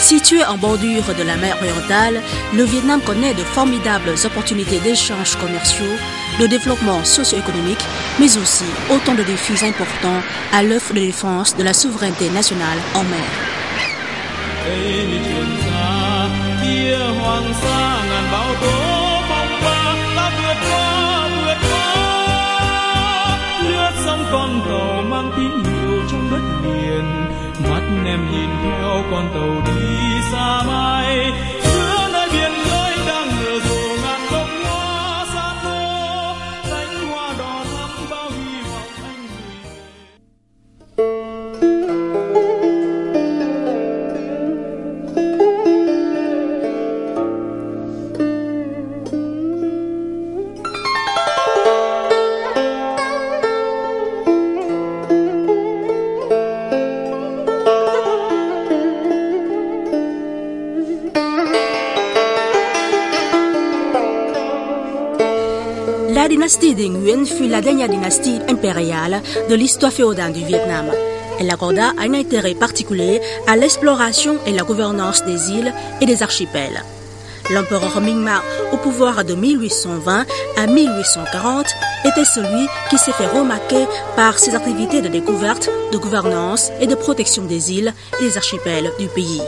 Situé en bordure de la mer orientale, le Vietnam connaît de formidables opportunités d'échanges commerciaux, de développement socio-économique, mais aussi autant de défis importants à l'œuvre de défense de la souveraineté nationale en mer. Con tàu mang tín hiệu trong đất liền, mắt em nhìn theo con tàu đi xa mãi giữa nơi biển khơi đang nở rộ ngàn bông hoa xa phố, cánh hoa đỏ thắm bao hy vọng anh La dynastie des Nguyen fut la dernière dynastie impériale de l'histoire féodale du Vietnam. Elle accorda un intérêt particulier à l'exploration et la gouvernance des îles et des archipels. L'empereur Minh Mao, au pouvoir de 1820 à 1840, était celui qui s'est fait remarquer par ses activités de découverte, de gouvernance et de protection des îles et des archipels du pays.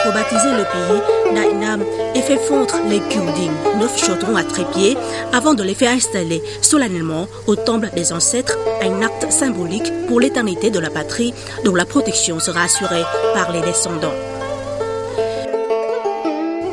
Rebaptisé le pays Đại Nam et fait fondre les Kieu Dinh, 9 chaudrons à trépied, avant de les faire installer solennellement au temple des ancêtres, un acte symbolique pour l'éternité de la patrie dont la protection sera assurée par les descendants.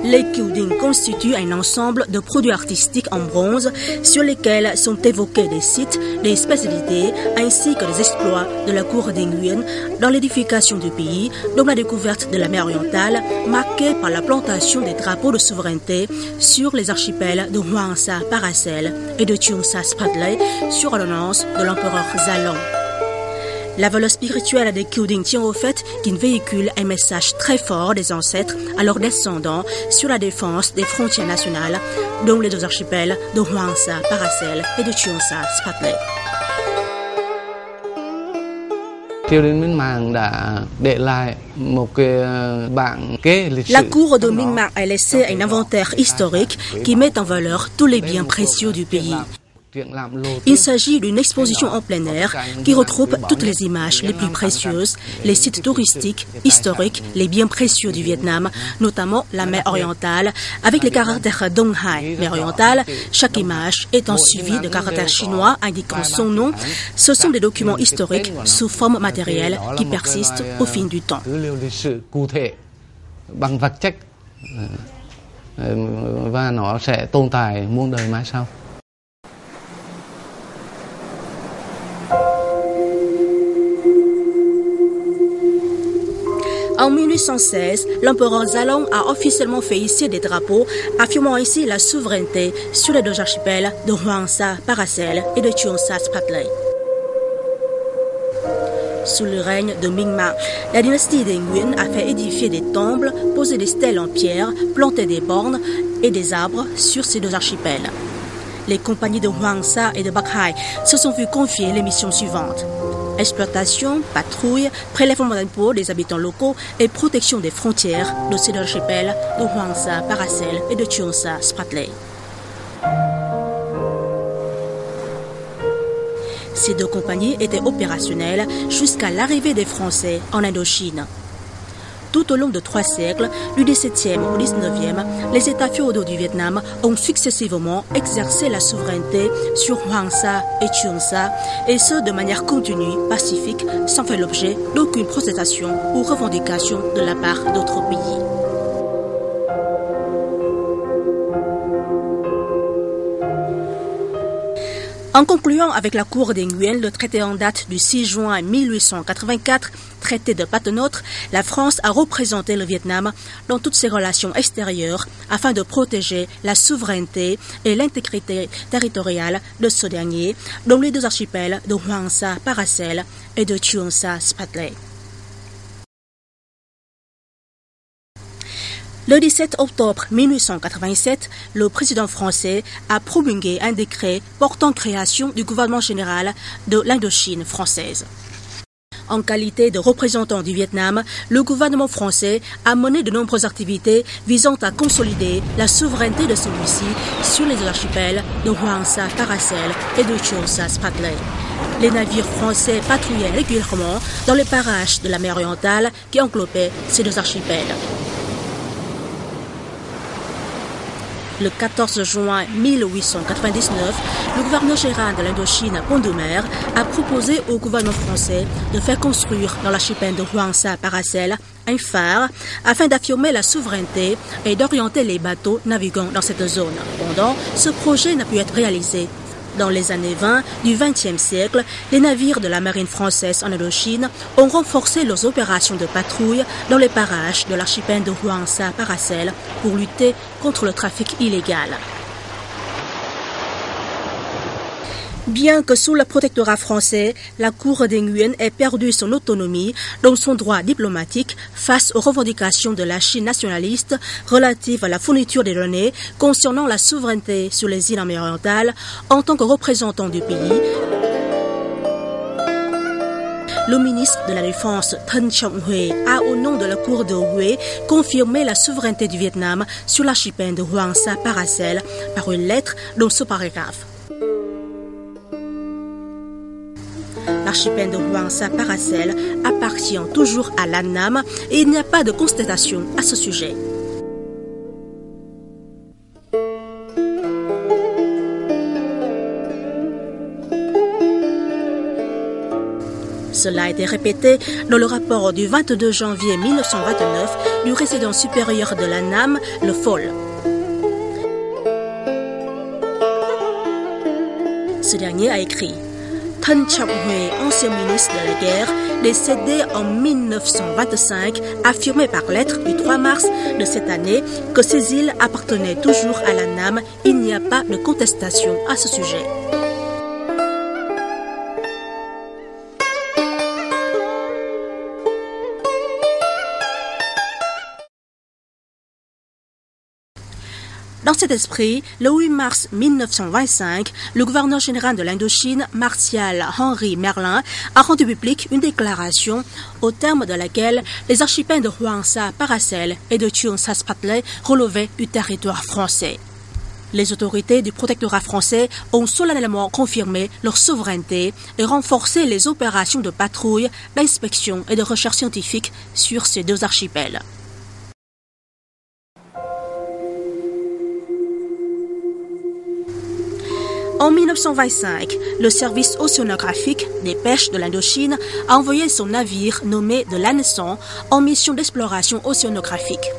Les Kieu Dinh constituent un ensemble de produits artistiques en bronze sur lesquels sont évoqués des sites, des spécialités ainsi que des exploits de la cour des Nguyen dans l'édification du pays, dont la découverte de la mer orientale marquée par la plantation des drapeaux de souveraineté sur les archipels de Hoang Sa Paracel et de Cheung Sa Spratley sur ordonnance de l'empereur Zalong. La valeur spirituelle des Kieu Dinh tient au fait qu'ils véhiculent un message très fort des ancêtres à leurs descendants sur la défense des frontières nationales, dont les deux archipels de Hoang Sa Paracel et de Cheung Sa Spratley. La cour de Minh Mao a laissé un inventaire historique qui met en valeur tous les biens précieux du pays. Il s'agit d'une exposition en plein air qui regroupe toutes les images les plus précieuses, les sites touristiques, historiques, les biens précieux du Vietnam, notamment la mer orientale, avec les caractères Dong Hai, mer orientale, chaque image étant suivie de caractères chinois indiquant son nom. Ce sont des documents historiques sous forme matérielle qui persistent au fil du temps. En 1816, l'empereur Zalong a officiellement fait hisser des drapeaux, affirmant ainsi la souveraineté sur les deux archipels de Hoang Sa Paracel et de Cheung Sa Spratley. Sous le règne de Minh Mao, la dynastie des Nguyen a fait édifier des temples, poser des stèles en pierre, planter des bornes et des arbres sur ces deux archipels. Les compagnies de Hoang Sa et de Bac Hai se sont vues confier les missions suivantes: exploitation, patrouille, prélèvement d'impôts des habitants locaux et protection des frontières de ces deux archipels de Hoang Sa Paracel et de Cheung Sa Spratley. Ces deux compagnies étaient opérationnelles jusqu'à l'arrivée des Français en Indochine. Tout au long de 3 siècles, du XVIIe au XIXe, les États féodaux du Vietnam ont successivement exercé la souveraineté sur Hoang Sa et Cheung Sa, et ce de manière continue, pacifique, sans faire l'objet d'aucune protestation ou revendication de la part d'autres pays. En concluant avec la cour des Nguyen, le traité en date du 6 juin 1884, traité de Paternotre, la France a représenté le Vietnam dans toutes ses relations extérieures afin de protéger la souveraineté et l'intégrité territoriale de ce dernier, dont les deux archipels de Hoang Sa Paracel et de Cheung Sa Spratley. Le 17 octobre 1887, le président français a promulgué un décret portant création du gouvernement général de l'Indochine française. En qualité de représentant du Vietnam, le gouvernement français a mené de nombreuses activités visant à consolider la souveraineté de celui-ci sur les archipels de Hoàng Sa, Paracel et de Trường Sa Spratly. Les navires français patrouillaient régulièrement dans les parages de la mer orientale qui englobaient ces deux archipels. Le 14 juin 1899, le gouverneur général de l'Indochine, Pont de Mer, a proposé au gouvernement français de faire construire dans l'archipel de Hoàng Sa Paracel un phare afin d'affirmer la souveraineté et d'orienter les bateaux naviguant dans cette zone. Cependant, ce projet n'a pu être réalisé. Dans les années 20 du XXe siècle, les navires de la marine française en Indochine ont renforcé leurs opérations de patrouille dans les parages de l'archipel de Hoàng Sa Paracel pour lutter contre le trafic illégal. Bien que sous le protectorat français, la Cour des Nguyen ait perdu son autonomie dans son droit diplomatique face aux revendications de la Chine nationaliste relatives à la fourniture des données concernant la souveraineté sur les îles en mer orientale, en tant que représentant du pays, le ministre de la Défense Thân Trọng Huệ a, au nom de la Cour de Huế, confirmé la souveraineté du Vietnam sur l'archipel de Hoàng Sa Paracel par une lettre dans ce paragraphe. L'archipel de Hoàng Sa Paracel appartient toujours à l'Annam et il n'y a pas de contestation à ce sujet. Cela a été répété dans le rapport du 22 janvier 1929 du résident supérieur de l'Annam, le Phol. Ce dernier a écrit: Thân Trọng Huệ, ancien ministre de la guerre, décédé en 1925, affirmait par lettre du 3 mars de cette année que ces îles appartenaient toujours à l'Annam. Il n'y a pas de contestation à ce sujet. Dans cet esprit, le 8 mars 1925, le gouverneur général de l'Indochine, Martial Henry Merlin, a rendu publique une déclaration au terme de laquelle les archipels de Hoàng Sa Paracel et de Trường Sa Spratly relevaient du territoire français. Les autorités du protectorat français ont solennellement confirmé leur souveraineté et renforcé les opérations de patrouille, d'inspection et de recherche scientifique sur ces deux archipels. En 1925, le service océanographique des pêches de l'Indochine a envoyé son navire nommé de l'Anneçon en mission d'exploration océanographique.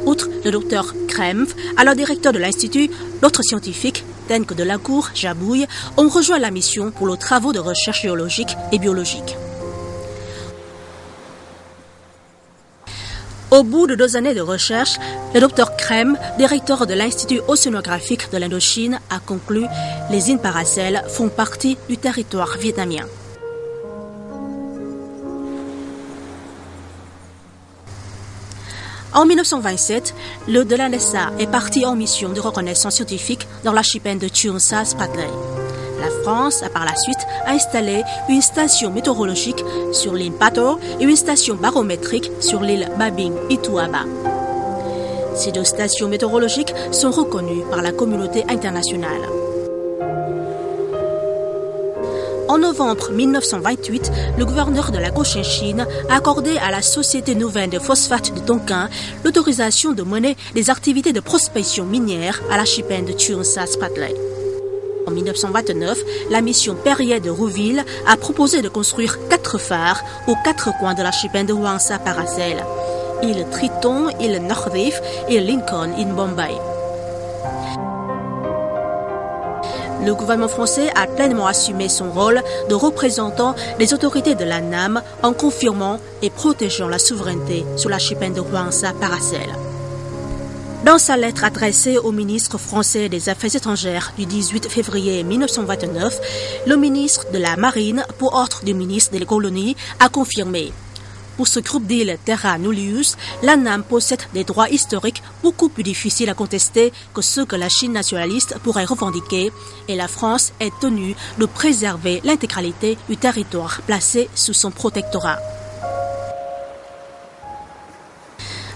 Outre le docteur Krempf, alors directeur de l'Institut, d'autres scientifiques, tels que Delincourt, Jabouille, ont rejoint la mission pour les travaux de recherche géologique et biologique. Au bout de 2 années de recherche, le Dr Krempf, directeur de l'Institut océanographique de l'Indochine, a conclu que les îles Paracel font partie du territoire vietnamien. En 1927, le de l'ANESA est parti en mission de reconnaissance scientifique dans l'archipel de Trường Sa Spratly. La France a par la suite installé une station météorologique sur l'île Pato et une station barométrique sur l'île Babing Ituaba. Ces 2 stations météorologiques sont reconnues par la communauté internationale. En novembre 1928, le gouverneur de la Cochinchine a accordé à la Société nouvelle de phosphate de Tonkin l'autorisation de mener des activités de prospection minière à l'archipel de Trường Sa Spratly. En 1929, la mission Perrier de Rouville a proposé de construire 4 phares aux 4 coins de l'archipel de Hoàng Sa Paracel: île Triton, île North-Reef et Lincoln in Bombay. Le gouvernement français a pleinement assumé son rôle de représentant des autorités de l'Annam en confirmant et protégeant la souveraineté sur l'archipel de Hoàng Sa Paracel. Dans sa lettre adressée au ministre français des Affaires étrangères du 18 février 1929, le ministre de la Marine, pour ordre du ministre des colonies, a confirmé: pour ce groupe d'îles Terra Nullius, l'ANAM possède des droits historiques beaucoup plus difficiles à contester que ceux que la Chine nationaliste pourrait revendiquer, et la France est tenue de préserver l'intégralité du territoire placé sous son protectorat.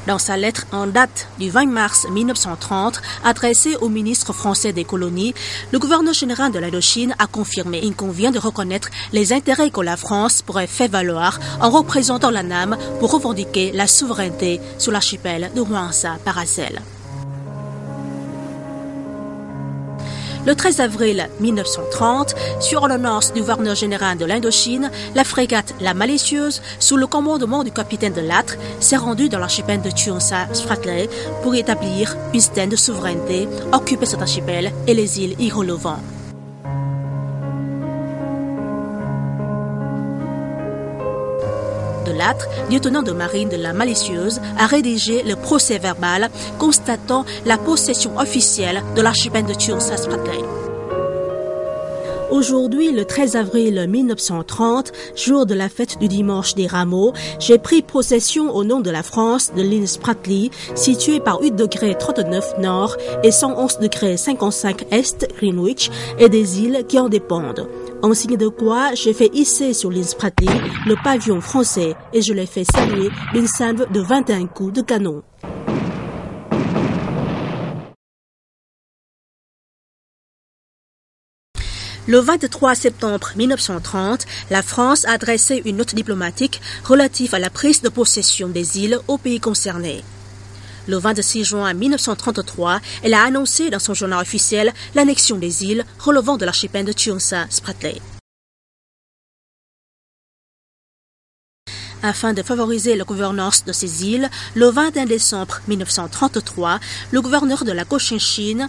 Dans sa lettre en date du 20 mars 1930, adressée au ministre français des colonies, le gouverneur général de l'Indochine a confirmé qu'il convient de reconnaître les intérêts que la France pourrait faire valoir en représentant l'ANAM pour revendiquer la souveraineté sur l'archipel de Hwangsa Paracel. Le 13 avril 1930, sur ordonnance du gouverneur général de l'Indochine, la frégate La Malicieuse, sous le commandement du capitaine de Lattre, s'est rendue dans l'archipel de Chionsa Spratly pour établir une stand de souveraineté, occuper cet archipel et les îles y relevant. De Lattre, lieutenant de marine de La Malicieuse, a rédigé le procès-verbal constatant la possession officielle de l'archipel de Chionsa Spratly. Aujourd'hui, le 13 avril 1930, jour de la fête du dimanche des Rameaux, j'ai pris possession au nom de la France de l'île Spratly, située par 8°39' nord et 111°55' est Greenwich, et des îles qui en dépendent. En signe de quoi, j'ai fait hisser sur l'île Spratly le pavillon français et je l'ai fait saluer d'une salve de 21 coups de canon. Le 23 septembre 1930, la France a adressé une note diplomatique relative à la prise de possession des îles aux pays concernés. Le 26 juin 1933, elle a annoncé dans son journal officiel l'annexion des îles relevant de l'archipel de Chionsa Spratly. Afin de favoriser la gouvernance de ces îles, le 21 décembre 1933, le gouverneur de la Cochinchine,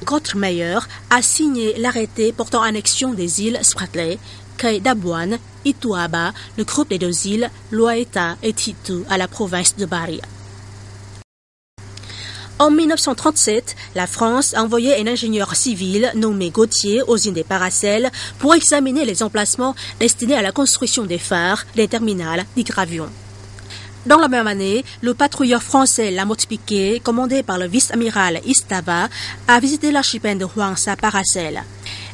Grotmeyer, a signé l'arrêté portant annexion des îles Spratly, Kai Dabuan, Ituaba, le groupe des deux îles, Loaeta et Titu à la province de Bari. En 1937, la France a envoyé un ingénieur civil nommé Gauthier aux îles des Paracels pour examiner les emplacements destinés à la construction des phares, des terminales, d'hydravions. Dans la même année, le patrouilleur français Lamotte Piquet, commandé par le vice-amiral Istava, a visité l'archipel de Hwangsa Paracel.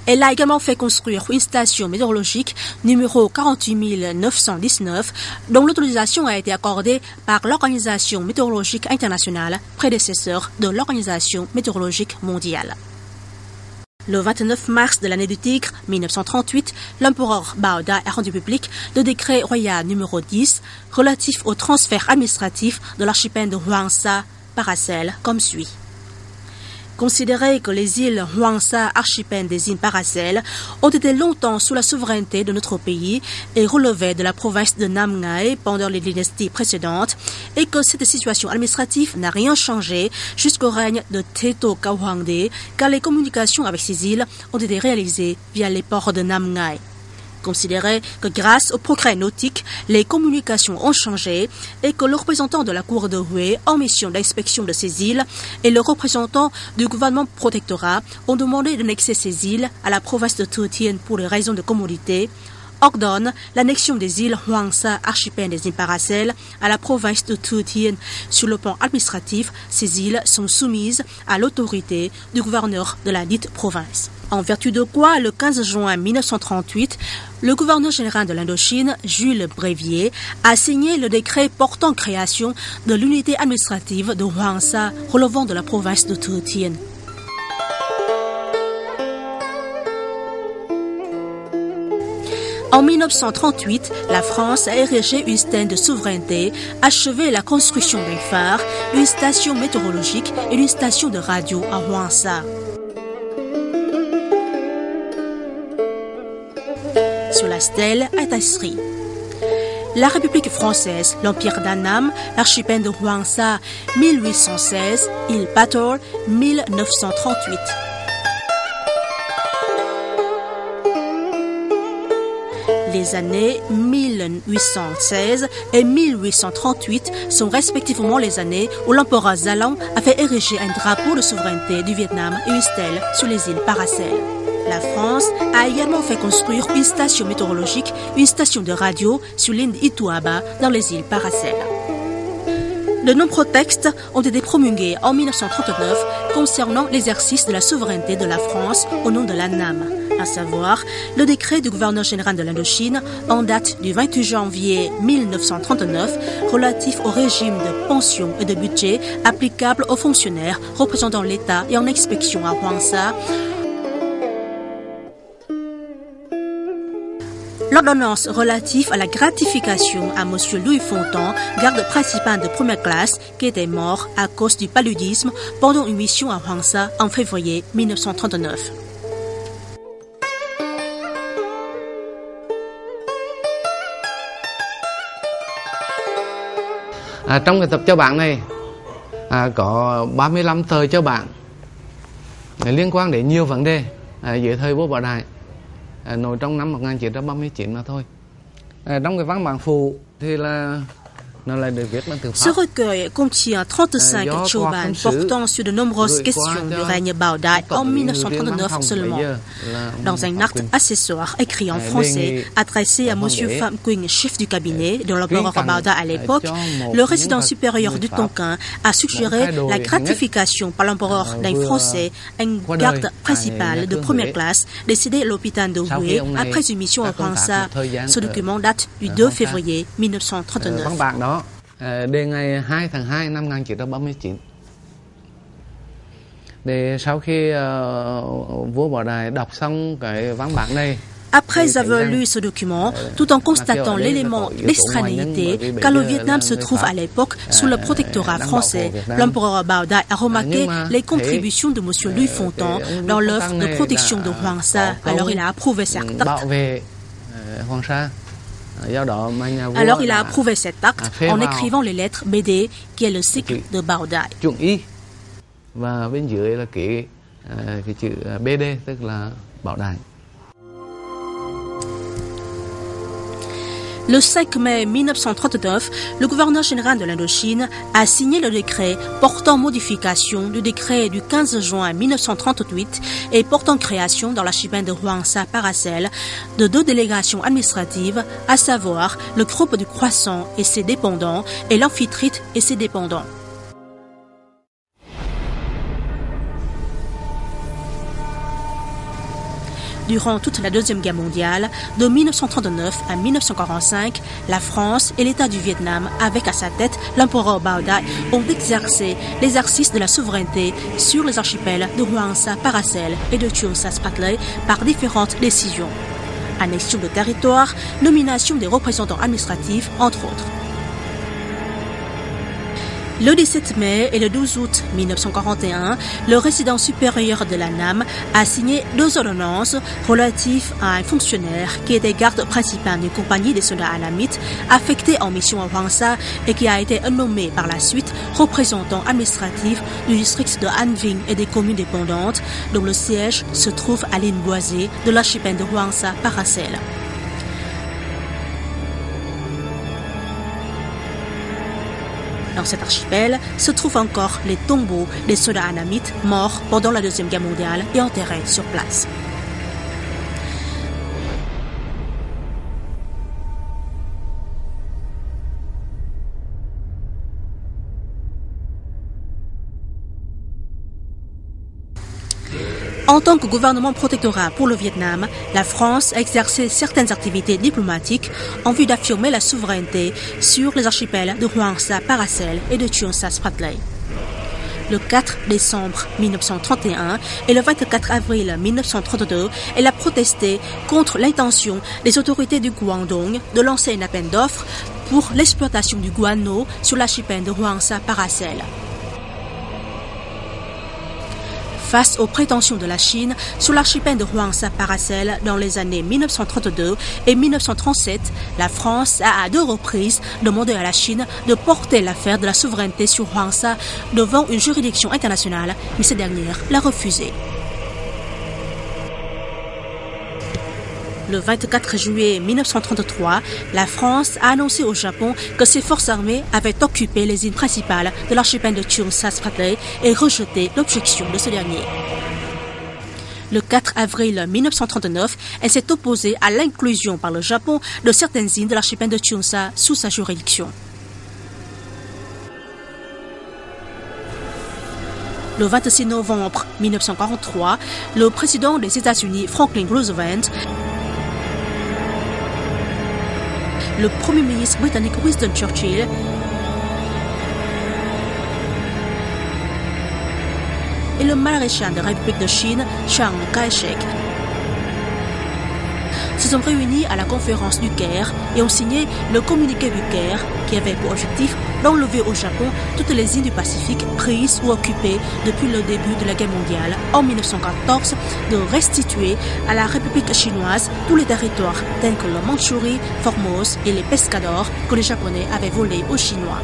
Elle a également fait construire une station météorologique numéro 48 919, dont l'autorisation a été accordée par l'Organisation météorologique internationale, prédécesseur de l'Organisation météorologique mondiale. Le 29 mars de l'année du Tigre, 1938, l'empereur Baoda a rendu public le décret royal numéro 10 relatif au transfert administratif de l'archipel de Hwangsa Paracel comme suit. Considéré que les îles Hwangsa, archipel des îles Paracel, ont été longtemps sous la souveraineté de notre pays et relevaient de la province de Nam Ngai pendant les dynasties précédentes, et que cette situation administrative n'a rien changé jusqu'au règne de Theto Kawangde, car les communications avec ces îles ont été réalisées via les ports de Nam Ngai. Considérer que grâce au progrès nautique, les communications ont changé et que le représentant de la cour de Hue en mission d'inspection de ces îles et le représentant du gouvernement protectorat ont demandé d'annexer ces îles à la province de Thu Thien pour des raisons de commodité, ordonne l'annexion des îles Hwangsa, archipel des îles Paracel, à la province de Thu Thien. Sur le plan administratif, ces îles sont soumises à l'autorité du gouverneur de la dite province. En vertu de quoi, le 15 juin 1938, le gouverneur général de l'Indochine, Jules Brévier, a signé le décret portant création de l'unité administrative de Hwangsa relevant de la province de Thu Thien. En 1938, la France a érigé une stand de souveraineté, achevé la construction d'un phare, d'une station météorologique et d'une station de radio à Hwangsa. Sur la stèle est inscrit: la République française, l'Empire d'Annam, l'archipel de Hwangsa, 1816, île Pator, 1938. Les années 1816 et 1838 sont respectivement les années où l'empereur Gia a fait ériger un drapeau de souveraineté du Vietnam et une stèle sur les îles Paracel. La France a également fait construire une station météorologique, une station de radio sur l'île d'Ituaba dans les îles Paracel. De nombreux textes ont été promulgués en 1939 concernant l'exercice de la souveraineté de la France au nom de l'ANAM, à savoir le décret du gouverneur général de l'Indochine en date du 28 janvier 1939 relatif au régime de pension et de budget applicable aux fonctionnaires représentant l'État et en inspection à Hoàng Sa, l'ordonnance relative à la gratification à M. Louis Fontan, garde principal de première classe, qui était mort à cause du paludisme pendant une mission à Hoàng Sa en février 1939. Trong cái tập cho bạn này có 35 tờ cho bạn liên quan đến nhiều vấn đề dưới thời vua Bảo Đại, nổi trong năm 1939 mà thôi. Trong cái văn bản phụ thì là Ce recueil contient 35 choban portant sur de nombreuses questions du règne Bảo Đại en 1939 seulement. Dans un acte accessoire écrit en français adressé à M. Phạm Quỳnh, chef du cabinet de l'empereur Bảo Đại à l'époque, le résident supérieur du Tonkin a suggéré la gratification par l'empereur d'un Français, un garde principal de première classe, décédé à l'hôpital de Huế après une mission à Hoàng Sa. Ce document date du 2 février 1939. Đề ngày 2 tháng 2 năm 1939. Để sau khi vua Bảo Đại đọc xong cái văn bản này, après avoir lu ce document, tout en constatant l'élément d'extranéité, car le Vietnam se trouve à l'époque sous le protectorat français, l'empereur Bảo Đại a remarqué les contributions de M. Louis Fontan dans l'œuvre de protection de Hoàng Sa. Alors il a approuvé cet acte. Alors il a approuvé cet acte en écrivant les lettres BD, qui est le cycle de Bảo Đại. Và bên dưới là cái chữ BD, tức là Bảo Đại. Le 5 mai 1939, le gouverneur général de l'Indochine a signé le décret portant modification du décret du 15 juin 1938 et portant création dans l'archipel de Hoàng Sa Paracel de 2 délégations administratives, à savoir le groupe du Croissant et ses dépendants et l'Amphitrite et ses dépendants. Durant toute la Deuxième Guerre mondiale, de 1939 à 1945, la France et l'État du Vietnam, avec à sa tête l'empereur Bảo Đại, ont exercé l'exercice de la souveraineté sur les archipels de Hoàng Sa Paracel et de Chuon Sa Sprat Ley par différentes décisions. Annexion de territoire, nomination des représentants administratifs, entre autres. Le 17 mai et le 12 août 1941, le résident supérieur de l'ANAM a signé 2 ordonnances relatives à un fonctionnaire qui était garde principal d'une compagnie des soldats anamites affecté en mission à Hoàng Sa et qui a été nommé par la suite représentant administratif du district de An Vinh et des communes dépendantes, dont le siège se trouve à l'île boisée de l'archipel de Hoàng Sa Paracel. Dans cet archipel se trouvent encore les tombeaux des soldats anamites morts pendant la Deuxième Guerre mondiale et enterrés sur place. En tant que gouvernement protectorat pour le Vietnam, la France a exercé certaines activités diplomatiques en vue d'affirmer la souveraineté sur les archipels de Hoàng Sa Paracel et de Chuon Sa Sprat Ley. Le 4 décembre 1931 et le 24 avril 1932, elle a protesté contre l'intention des autorités du Guangdong de lancer un appel d'offres pour l'exploitation du guano sur l'archipel de Hoàng Sa Paracel. Face aux prétentions de la Chine sur l'archipel de Hoàng Sa Paracel dans les années 1932 et 1937, la France a à 2 reprises demandé à la Chine de porter l'affaire de la souveraineté sur Hoàng Sa devant une juridiction internationale, mais cette dernière l'a refusé. Le 24 juillet 1933, la France a annoncé au Japon que ses forces armées avaient occupé les îles principales de l'archipel de Chunsa Spratly et rejeté l'objection de ce dernier. Le 4 avril 1939, elle s'est opposée à l'inclusion par le Japon de certaines îles de l'archipel de Chunsa sous sa juridiction. Le 26 novembre 1943, le président des États-Unis Franklin Roosevelt, le premier ministre britannique Winston Churchill et le maréchal de la République de Chine, Chiang Kai-shek, se sont réunis à la conférence du Caire et ont signé le communiqué du Caire qui avait pour objectif d'enlever au Japon toutes les îles du Pacifique prises ou occupées depuis le début de la guerre mondiale en 1914, de restituer à la République chinoise tous les territoires tels que la Mandchourie, Formose et les Pescadores que les Japonais avaient volés aux Chinois.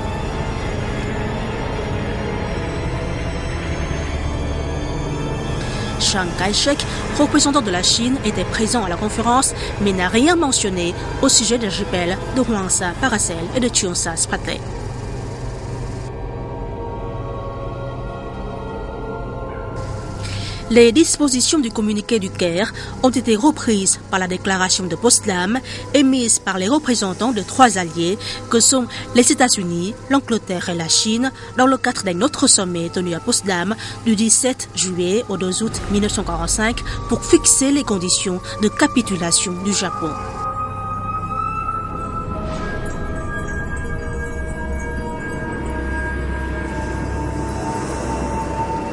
Chiang Kai-shek, représentant de la Chine, était présent à la conférence, mais n'a rien mentionné au sujet des archipels de Hwangsa, Paracel et de Chunsa Spratly. Les dispositions du communiqué du Caire ont été reprises par la déclaration de Potsdam émise par les représentants de 3 alliés que sont les États-Unis, l'Angleterre et la Chine dans le cadre d'un autre sommet tenu à Potsdam du 17 juillet au 2 août 1945 pour fixer les conditions de capitulation du Japon.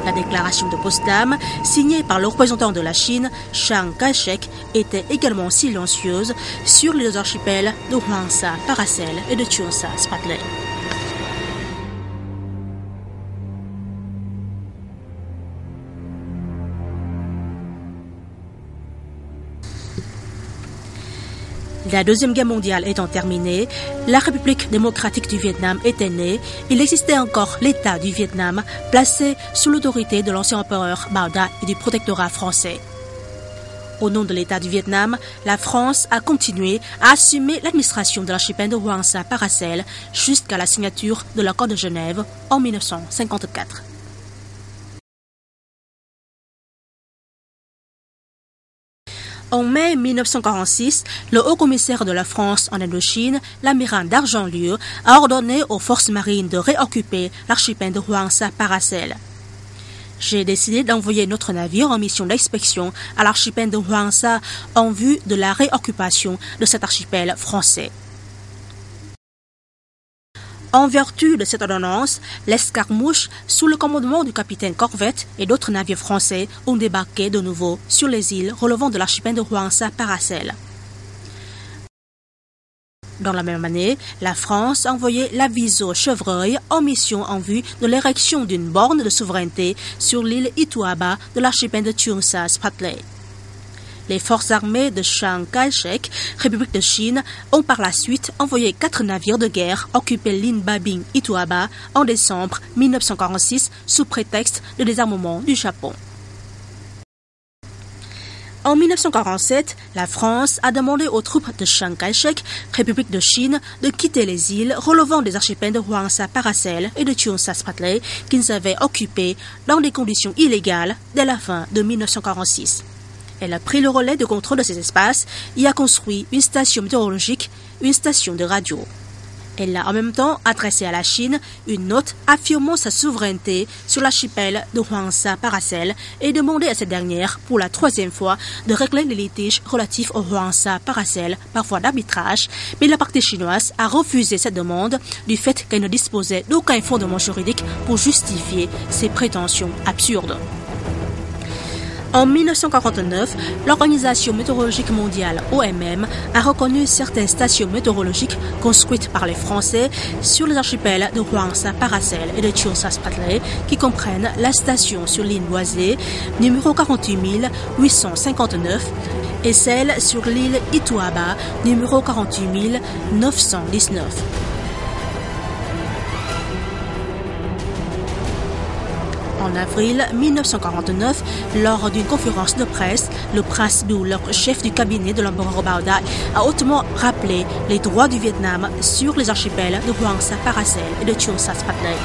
La déclaration de Potsdam, signée par le représentant de la Chine, Chiang Kai-shek, était également silencieuse sur les 2 archipels de Hwangsa, Paracel et de Chunsa Spratly. La Deuxième Guerre mondiale étant terminée, la République démocratique du Vietnam était née. Il existait encore l'État du Vietnam, placé sous l'autorité de l'ancien empereur Mao Da et du protectorat français. Au nom de l'État du Vietnam, la France a continué à assumer l'administration de l'archipel de Hwangsa Paracel jusqu'à la signature de l'accord de Genève en 1954. En mai 1946, le haut-commissaire de la France en Indochine, l'amiral d'Argentlieu, a ordonné aux forces marines de réoccuper l'archipel de Hwangsa Paracel. J'ai décidé d'envoyer notre navire en mission d'inspection à l'archipel de Hwangsa en vue de la réoccupation de cet archipel français. En vertu de cette ordonnance, l'escarmouche, sous le commandement du capitaine Corvette et d'autres navires français, ont débarqué de nouveau sur les îles relevant de l'archipel de Hwangsa Paracel. Dans la même année, la France a envoyé l'aviso Chevreuil en mission en vue de l'érection d'une borne de souveraineté sur l'île Ituaba de l'archipel de Chunsa Spratly. Les forces armées de Chiang Kai-shek, République de Chine, ont par la suite envoyé 4 navires de guerre occuper l'île Babing Ituaba en décembre 1946 sous prétexte de désarmement du Japon. En 1947, la France a demandé aux troupes de Chiang Kai-shek, République de Chine, de quitter les îles relevant des archipels de Hwangsa Paracel et de Chunsa Spratly qu'ils avaient occupés dans des conditions illégales dès la fin de 1946. Elle a pris le relais de contrôle de ces espaces et a construit une station météorologique, une station de radio. Elle a en même temps adressé à la Chine une note affirmant sa souveraineté sur l'archipel de Hwangsa Paracel et demandé à cette dernière, pour la 3e fois, de régler les litiges relatifs au Hwangsa Paracel par voie d'arbitrage, mais la partie chinoise a refusé cette demande du fait qu'elle ne disposait d'aucun fondement juridique pour justifier ses prétentions absurdes. En 1949, l'Organisation météorologique mondiale OMM a reconnu certaines stations météorologiques construites par les Français sur les archipels de Hwangsa Paracel et de Chunsa Spratly qui comprennent la station sur l'île Boisée, numéro 48 859, et celle sur l'île Ituaba, numéro 48 919. En avril 1949, lors d'une conférence de presse, le prince Doul, chef du cabinet de l'empereur Bao Dai, a hautement rappelé les droits du Vietnam sur les archipels de Hoang Sa, Paracel et de Cheong Sa Spratley.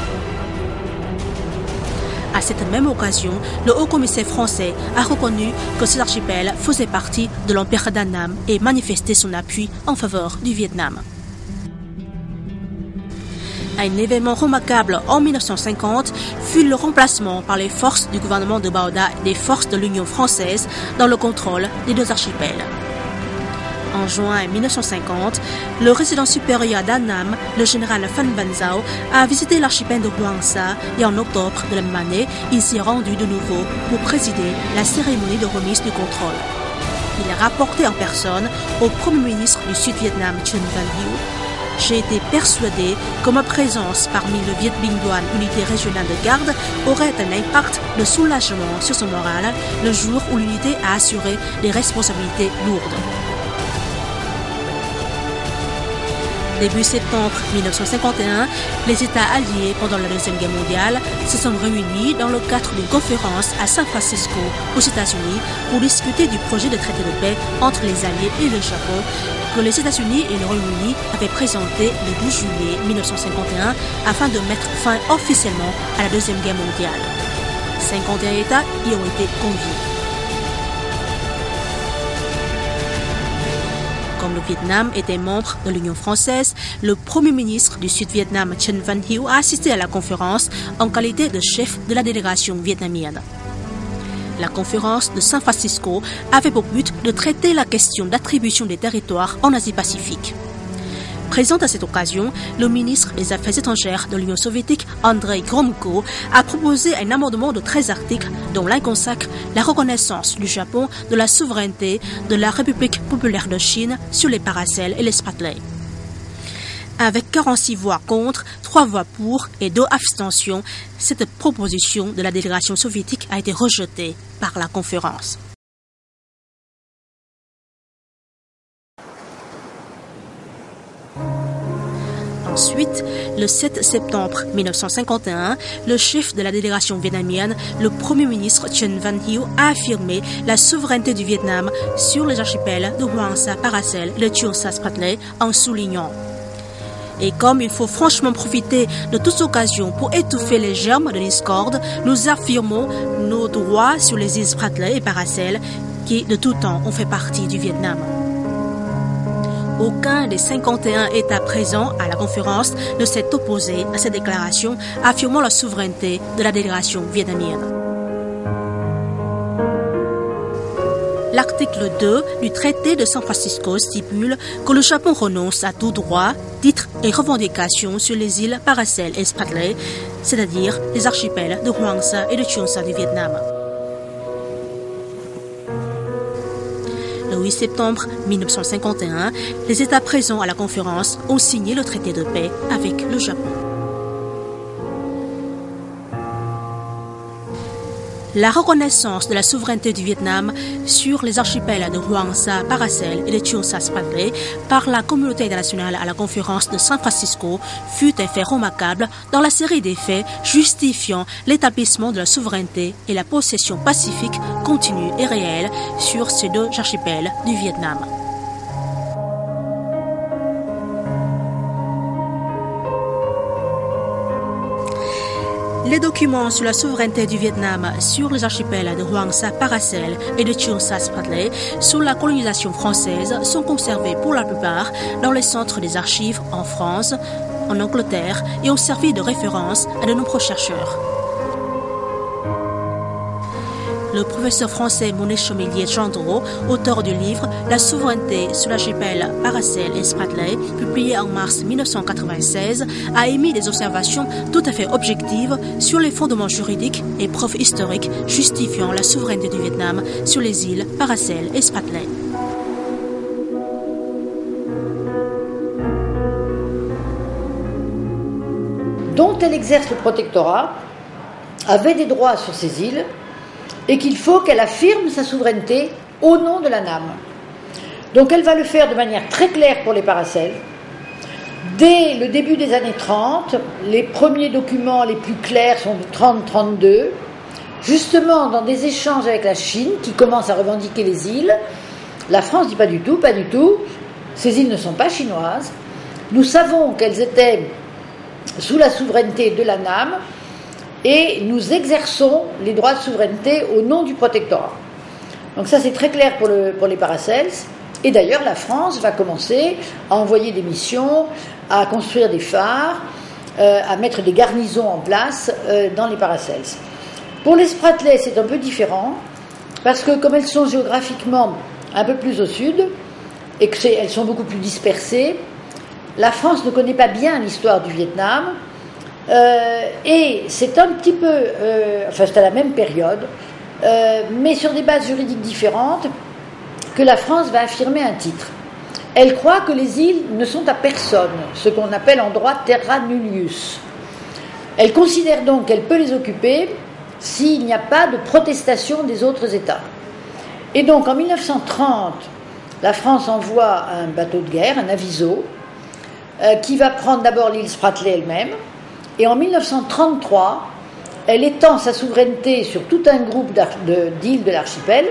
À cette même occasion, le haut-commissaire français a reconnu que ces archipels faisaient partie de l'Empire d'An Nam et manifesté son appui en faveur du Vietnam. Un événement remarquable en 1950 fut le remplacement par les forces du gouvernement de Bao Dai des forces de l'Union française dans le contrôle des deux archipels. En juin 1950, le résident supérieur d'An Nam, le général Phan Van Zau, a visité l'archipel de Hoang Sa et en octobre de la même année, il s'y est rendu de nouveau pour présider la cérémonie de remise du contrôle. Il a rapporté en personne au Premier ministre du Sud-Vietnam, Chen Van Hieu: « J'ai été persuadé que ma présence parmi le Viet Binh Duan, unité régionale de garde, aurait un impact de soulagement sur son moral le jour où l'unité a assuré des responsabilités lourdes. » Début septembre 1951, les États alliés pendant la Deuxième Guerre mondiale se sont réunis dans le cadre d'une conférence à San Francisco, aux États-Unis, pour discuter du projet de traité de paix entre les Alliés et le Japon que les États-Unis et le Royaume-Uni avaient présenté le 12 juillet 1951 afin de mettre fin officiellement à la Deuxième Guerre mondiale. 51 États y ont été conviés. Comme le Vietnam était membre de l'Union française, le Premier ministre du Sud-Vietnam, Chen Van Hieu, a assisté à la conférence en qualité de chef de la délégation vietnamienne. La conférence de San Francisco avait pour but de traiter la question d'attribution des territoires en Asie-Pacifique. Présent à cette occasion, le ministre des Affaires étrangères de l'Union soviétique, Andrei Gromyko, a proposé un amendement de 13 articles dont l'un consacre la reconnaissance du Japon de la souveraineté de la République populaire de Chine sur les Paracels et les Spratley. Avec 46 voix contre, 3 voix pour et 2 abstentions, cette proposition de la délégation soviétique a été rejetée par la conférence. Ensuite, le 7 septembre 1951, le chef de la délégation vietnamienne, le Premier ministre Chen Van Hieu, a affirmé la souveraineté du Vietnam sur les archipels de Hoang Sa, Paracel et de Cheong Sa Spratley en soulignant: « Et comme il faut franchement profiter de toute occasion pour étouffer les germes de discorde, nous affirmons nos droits sur les îles Spratley et Paracel qui, de tout temps, ont fait partie du Vietnam. » Aucun des 51 États présents à la conférence ne s'est opposé à cette déclaration affirmant la souveraineté de la délégation vietnamienne. L'article 2 du traité de San Francisco stipule que le Japon renonce à tout droit, titre et revendication sur les îles Paracel et Spratley, c'est-à-dire les archipels de Hoang Sa et de Cheong Sa du Vietnam. Le 8 septembre 1951, les États présents à la conférence ont signé le traité de paix avec le Japon. La reconnaissance de la souveraineté du Vietnam sur les archipels de Hoang Sa, Paracel et de Cheong Sa Spratley par la communauté internationale à la conférence de San Francisco fut un fait remarquable dans la série des faits justifiant l'établissement de la souveraineté et la possession pacifique continue et réelle sur ces deux archipels du Vietnam. Les documents sur la souveraineté du Vietnam sur les archipels de Hoang Sa, Paracel et de Cheong Sa Spratley sous la colonisation française sont conservés pour la plupart dans les centres des archives en France, en Angleterre et ont servi de référence à de nombreux chercheurs. Le professeur français Monet Chomelier Gendreau, auteur du livre La souveraineté sur l'archipel Paracel et Spratley, publié en mars 1996, a émis des observations tout à fait objectives sur les fondements juridiques et preuves historiques justifiant la souveraineté du Vietnam sur les îles Paracel et Spratley. Dont elle exerce le protectorat, avait des droits sur ces îles, et qu'il faut qu'elle affirme sa souveraineté au nom de la NAM. Donc elle va le faire de manière très claire pour les Paracels. Dès le début des années 30, les premiers documents les plus clairs sont de 30-32, justement dans des échanges avec la Chine qui commence à revendiquer les îles, la France dit pas du tout, ces îles ne sont pas chinoises, nous savons qu'elles étaient sous la souveraineté de la NAM et nous exerçons les droits de souveraineté au nom du protectorat. Donc ça c'est très clair pour les Paracels. Et d'ailleurs la France va commencer à envoyer des missions, à construire des phares, à mettre des garnisons en place dans les Paracels. Pour les Spratleys c'est un peu différent parce que comme elles sont géographiquement un peu plus au sud et qu'elles sont beaucoup plus dispersées, la France ne connaît pas bien l'histoire du Vietnam et c'est un petit peu, c'est à la même période, mais sur des bases juridiques différentes, que la France va affirmer un titre. Elle croit que les îles ne sont à personne, ce qu'on appelle en droit terra nullius. Elle considère donc qu'elle peut les occuper s'il n'y a pas de protestation des autres États. Et donc en 1930, la France envoie un bateau de guerre, un aviso, qui va prendre d'abord l'île Spratly elle-même, et en 1933, elle étend sa souveraineté sur tout un groupe d'îles de l'archipel.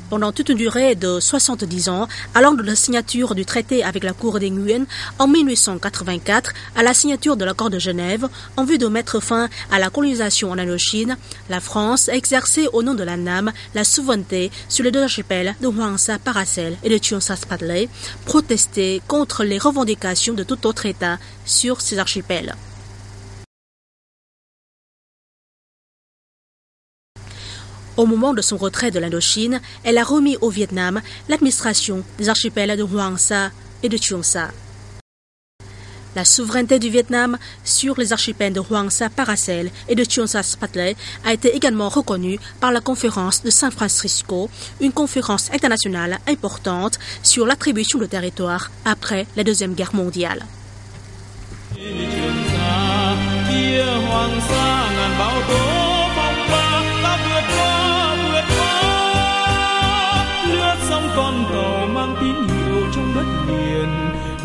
Pendant toute une durée de 70 ans, allant de la signature du traité avec la cour des Nguyen en 1884 à la signature de l'accord de Genève, en vue de mettre fin à la colonisation en Indochine, la France a exercé au nom de la NAM la souveraineté sur les deux archipels de Hoàng Sa Paracel et de Trường Sa Spratly, protesté contre les revendications de tout autre État sur ces archipels. Au moment de son retrait de l'Indochine, elle a remis au Vietnam l'administration des archipels de Hoàng Sa et de Trường Sa. La souveraineté du Vietnam sur les archipels de Hoàng Sa Paracel et de Trường Sa Spratly a été également reconnue par la conférence de San Francisco, une conférence internationale importante sur l'attribution de territoire après la Deuxième Guerre mondiale. Con tàu mang tín hiệu trong đất liền,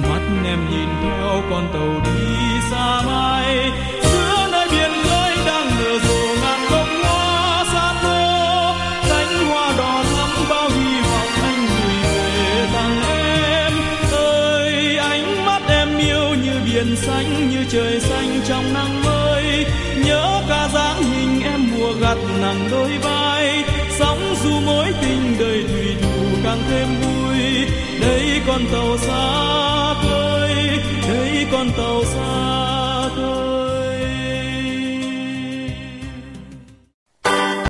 mắt em nhìn theo con tàu đi xa mãi, giữa nơi biển khơi đang nở rộ ngàn bông hoa xa tô, cánh hoa đỏ thắm bao hy vọng anh gửi về tặng em. Ơi ánh mắt em yêu như biển xanh, như trời xanh trong nắng mới, nhớ cả dáng hình em mùa gặt nặng đôi vai, sóng dù mối tình đời thủy càng thêm vui. Đây con tàu xa khơi, đây con tàu xa.